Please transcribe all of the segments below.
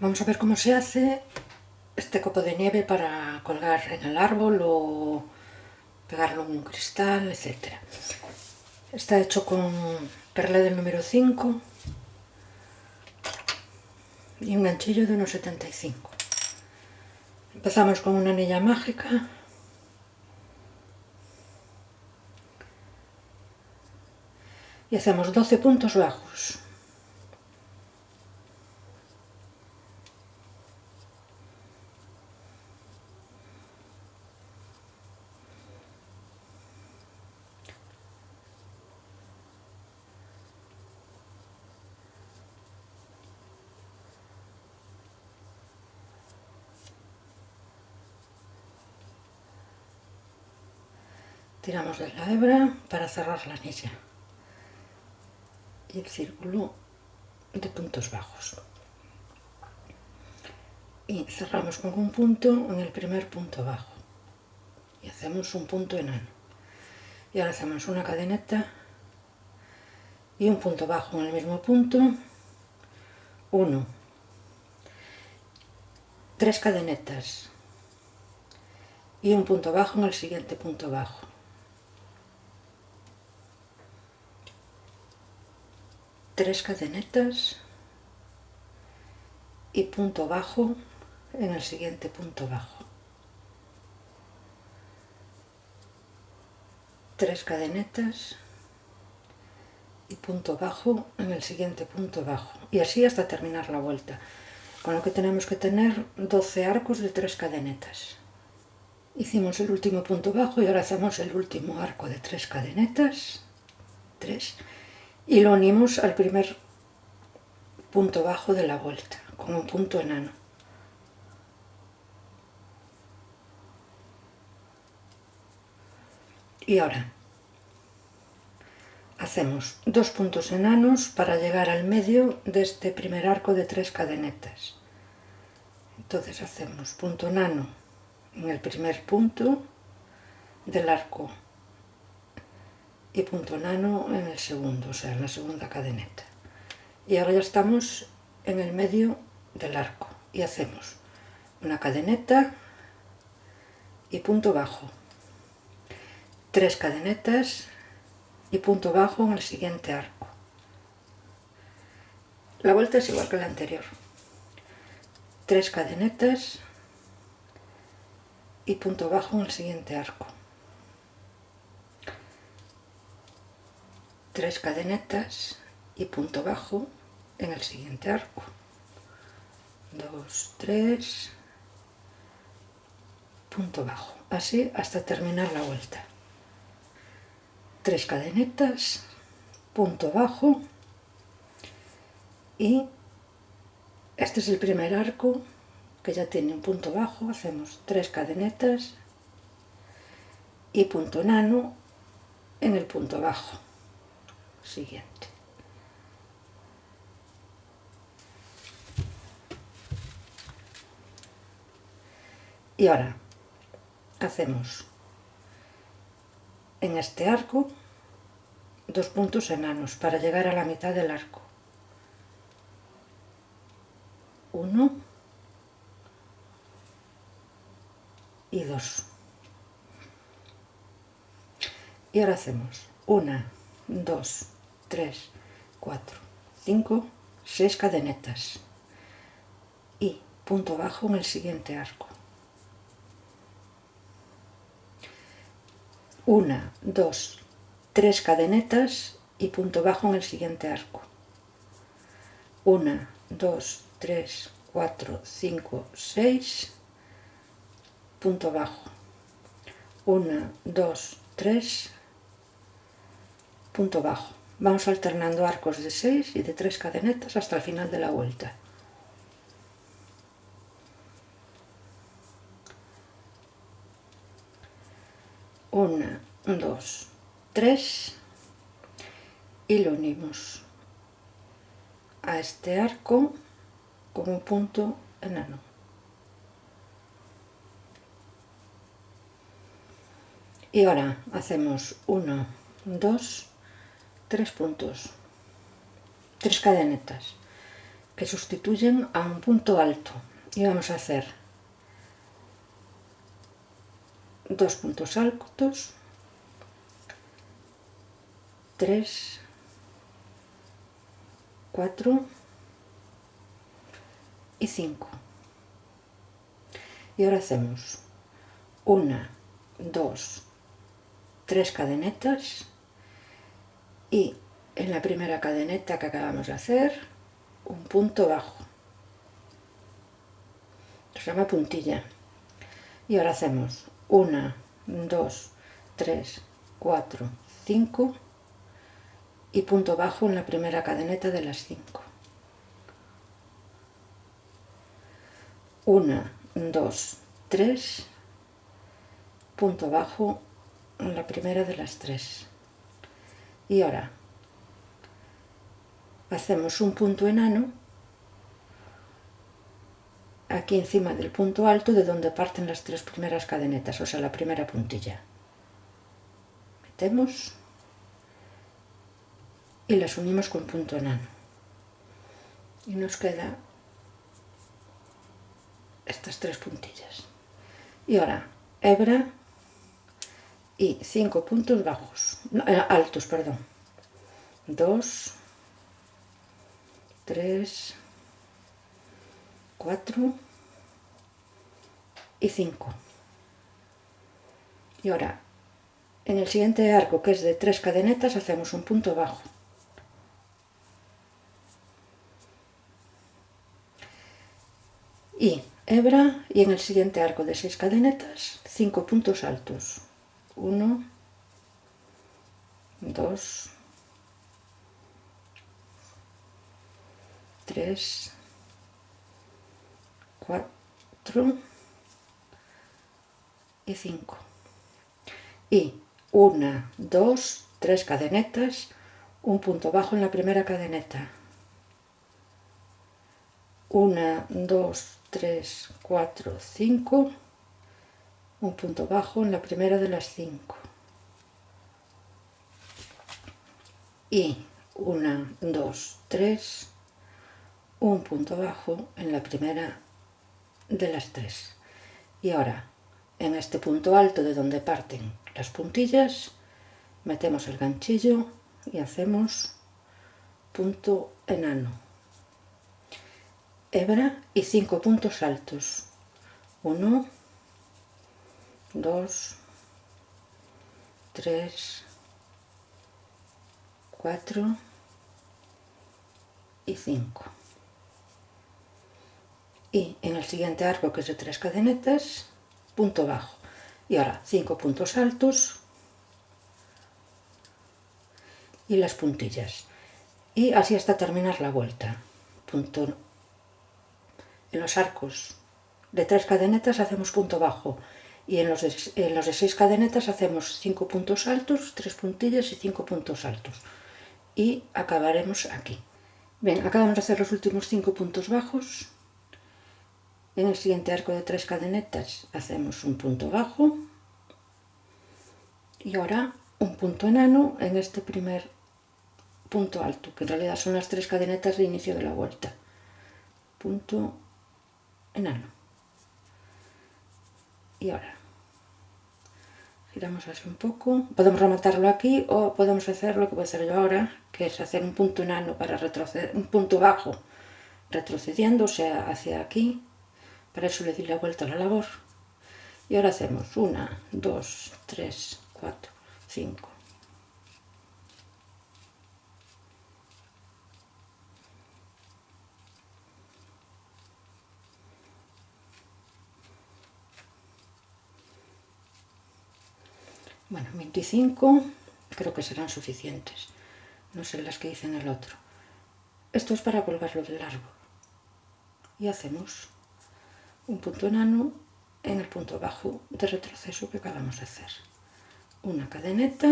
Vamos a ver cómo se hace este copo de nieve para colgar en el árbol o pegarlo en un cristal, etc. Está hecho con perla del número 5 y un ganchillo de 1,75. Empezamos con una anilla mágica y hacemos 12 puntos bajos. Tiramos de la hebra para cerrar la anilla y el círculo de puntos bajos. Y cerramos con un punto en el primer punto bajo y hacemos un punto enano. Y ahora hacemos una cadeneta y un punto bajo en el mismo punto, 1, 3 cadenetas y un punto bajo en el siguiente punto bajo. 3 cadenetas y punto bajo en el siguiente punto bajo. 3 cadenetas y punto bajo en el siguiente punto bajo. Y así hasta terminar la vuelta. Con lo que tenemos que tener 12 arcos de 3 cadenetas. Hicimos el último punto bajo y ahora hacemos el último arco de 3 cadenetas. 3. Y lo unimos al primer punto bajo de la vuelta, con un punto enano. Y ahora hacemos 2 puntos enanos para llegar al medio de este primer arco de 3 cadenetas. Entonces hacemos punto enano en el primer punto del arco y punto enano en el segundo, o sea, en la segunda cadeneta. Y ahora ya estamos en el medio del arco y hacemos una cadeneta y punto bajo, 3 cadenetas y punto bajo en el siguiente arco. La vuelta es igual que la anterior, 3 cadenetas y punto bajo en el siguiente arco, 3 cadenetas y punto bajo en el siguiente arco, 2, 3, punto bajo, así hasta terminar la vuelta. 3 cadenetas, punto bajo, y este es el primer arco que ya tiene un punto bajo. Hacemos 3 cadenetas y punto enano en el punto bajo siguiente. Y ahora hacemos en este arco 2 puntos enanos para llegar a la mitad del arco. 1 y 2. Y ahora hacemos 1, 2, 3, 4, 5, 6 cadenetas y punto bajo en el siguiente arco. 1, 2, 3 cadenetas y punto bajo en el siguiente arco. 1, 2, 3, 4, 5, 6, punto bajo. 1, 2, 3, punto bajo. Vamos alternando arcos de 6 y de 3 cadenetas hasta el final de la vuelta. Una, 2, 3 y lo unimos a este arco con un punto enano. Y ahora hacemos 1, 2, 3 puntos, 3 cadenetas que sustituyen a un punto alto, y vamos a hacer 2 puntos altos, 3, 4 y 5. Y ahora hacemos 1, 2, 3 cadenetas, y en la primera cadeneta que acabamos de hacer, un punto bajo, se llama puntilla. Y ahora hacemos 1, 2, 3, 4, 5 y punto bajo en la primera cadeneta de las 5. 1, 2, 3, punto bajo en la primera de las 3. Y ahora hacemos un punto enano aquí encima del punto alto de donde parten las 3 primeras cadenetas, o sea, la primera puntilla. Metemos y las unimos con punto enano. Y nos queda estas 3 puntillas. Y ahora hebra y 5 puntos bajos, altos, perdón. 2, 3, 4 y 5. Y ahora en el siguiente arco, que es de 3 cadenetas, hacemos un punto bajo. Y hebra, y en el siguiente arco de 6 cadenetas, 5 puntos altos. 1, 2, 3, 4 y 5. Y 1, 2, 3 cadenetas, un punto bajo en la primera cadeneta. 1, 2, 3, 4, 5, un punto bajo en la primera de las 5. Y 1, 2, 3, un punto bajo en la primera de las 3. Y ahora, en este punto alto de donde parten las puntillas, metemos el ganchillo y hacemos punto enano. Hebra y 5 puntos altos. 1, 2, 3, 4 y 5. Y en el siguiente arco, que es de 3 cadenetas, punto bajo. Y ahora 5 puntos altos y las puntillas. Y así hasta terminar la vuelta. Punto. En los arcos de 3 cadenetas hacemos punto bajo. Y en los de 6 cadenetas hacemos 5 puntos altos, 3 puntillas y 5 puntos altos. Y acabaremos aquí. Bien, acabamos de hacer los últimos 5 puntos bajos. En el siguiente arco de 3 cadenetas hacemos un punto bajo. Y ahora un punto enano en este primer punto alto, que en realidad son las 3 cadenetas de inicio de la vuelta. Punto enano. Y ahora giramos así un poco. Podemos rematarlo aquí o podemos hacer lo que voy a hacer yo ahora, que es hacer un punto enano para retroceder, un punto bajo retrocediendo, o sea, hacia aquí. Para eso le di la vuelta a la labor. Y ahora hacemos 1, 2, 3, 4, 5. Bueno, 25 creo que serán suficientes. No sé las que hice en el otro. Esto es para colgarlo del árbol. Y hacemos un punto enano en el punto bajo de retroceso que acabamos de hacer. Una cadeneta.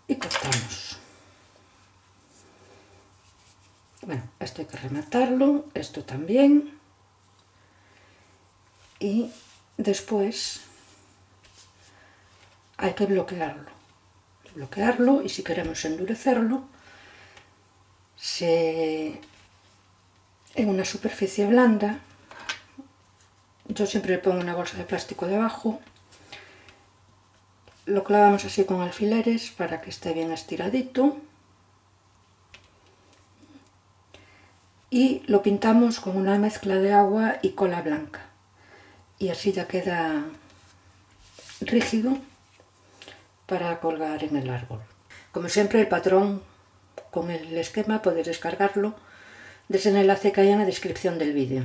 Y cortamos. Bueno, esto hay que rematarlo, esto también. Y después hay que bloquearlo. bloquearlo, y si queremos endurecerlo, en una superficie blanda, yo siempre le pongo una bolsa de plástico debajo, lo clavamos así con alfileres para que esté bien estiradito y lo pintamos con una mezcla de agua y cola blanca, y así ya queda rígido para colgar en el árbol. Como siempre, el patrón con el esquema podéis descargarlo desde el enlace que hay en la descripción del vídeo.